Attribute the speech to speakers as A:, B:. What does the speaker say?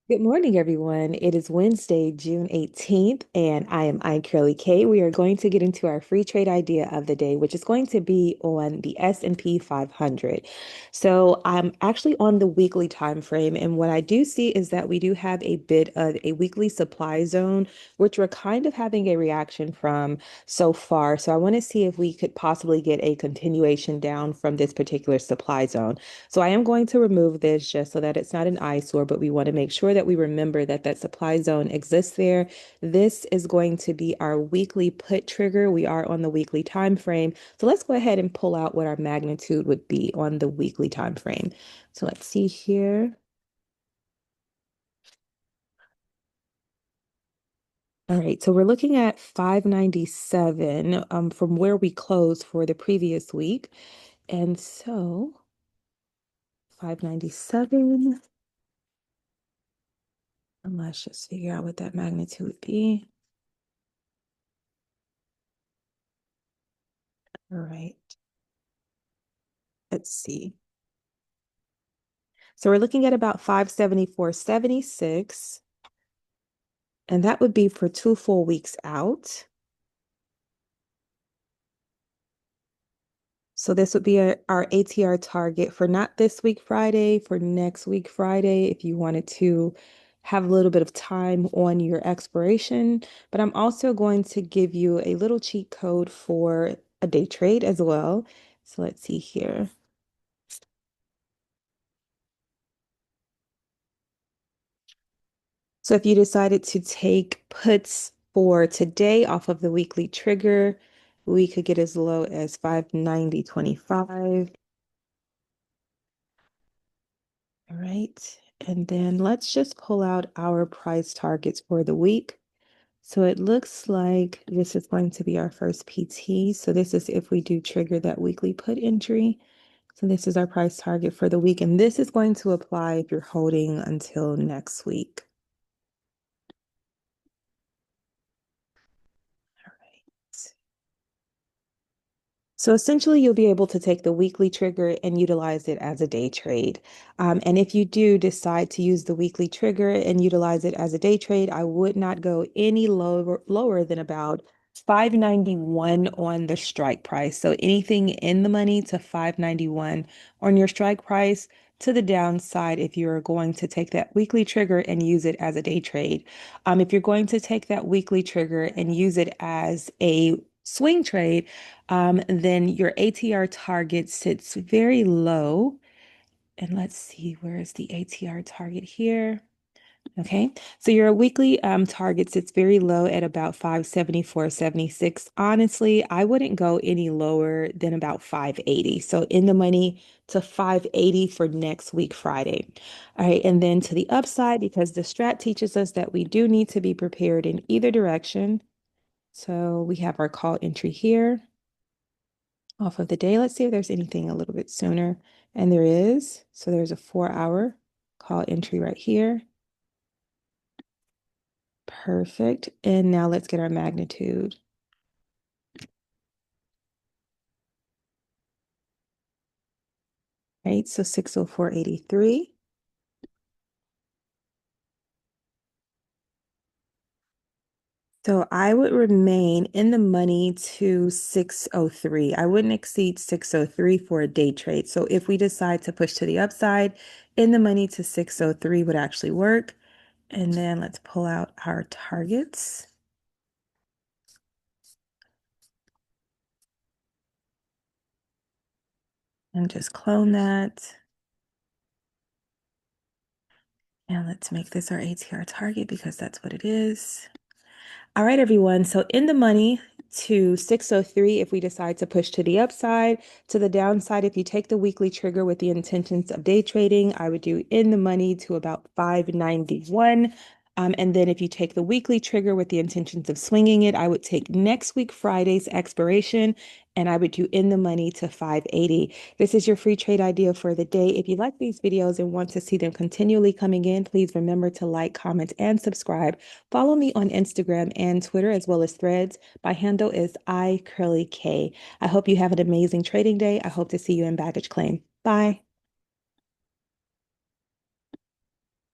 A: Good morning, everyone. It is Wednesday, June 18th, and I am Curly K. We are going to get into our free trade idea of the day, which is going to be on the S&P 500. So I'm actually on the weekly time frame, and what I do see is that we do have a bit of a weekly supply zone, which we're kind of having a reaction from so far. So I want to see if we could possibly get a continuation down from this particular supply zone. So I am going to remove this just so that it's not an eyesore, but we want to make sure that we remember that that supply zone exists there. This is going to be our weekly put trigger. We are on the weekly time frame. So let's go ahead and pull out what our magnitude would be on the weekly time frame. So let's see here. All right, so we're looking at 597 from where we closed for the previous week. And so 597. And let's just figure out what that magnitude would be. All right, let's see. So we're looking at about 574.76, and that would be for 2 full weeks out. So this would be our ATR target for not this week Friday, for next week Friday, if you wanted to have a little bit of time on your expiration. But I'm also going to give you a little cheat code for a day trade as well. So let's see here. So if you decided to take puts for today off of the weekly trigger, we could get as low as 590.25. All right. And then let's just pull out our price targets for the week. So it looks like this is going to be our first PT. So this is if we do trigger that weekly put entry. So this is our price target for the week. And this is going to apply if you're holding until next week. All right. So essentially, you'll be able to take the weekly trigger and utilize it as a day trade. And if you do decide to use the weekly trigger and utilize it as a day trade, I would not go any lower than about 591 on the strike price. So anything in the money to 591 on your strike price to the downside if you're going to take that weekly trigger and use it as a day trade. If you're going to take that weekly trigger and use it as a swing trade, then your ATR target sits very low. And let's see, where is the ATR target here? Okay, so your weekly target sits very low at about 574.76. Honestly, I wouldn't go any lower than about 580. So in the money to 580 for next week, Friday. All right, and then to the upside, because the strat teaches us that we do need to be prepared in either direction. So we have our call entry here off of the day. Let's see if there's anything a little bit sooner. And there is. So there's a 4 hour call entry right here. Perfect. And now let's get our magnitude. Right, so 604.83. So I would remain in the money to 603. I wouldn't exceed 603 for a day trade. So if we decide to push to the upside, in the money to 603 would actually work. And then let's pull out our targets and just clone that. And let's make this our ATR target because that's what it is. All right, everyone. So in the money to 603 if we decide to push to the upside. To the downside, if you take the weekly trigger with the intentions of day trading, I would do in the money to about 591. And then if you take the weekly trigger with the intentions of swinging it, I would take next week Friday's expiration and I would do in the money to 580. This is your free trade idea for the day. If you like these videos and want to see them continually coming in, please remember to like, comment, and subscribe. Follow me on Instagram and Twitter as well as Threads. My handle is iCurlyK. I hope you have an amazing trading day. I hope to see you in Baggage Claim. Bye.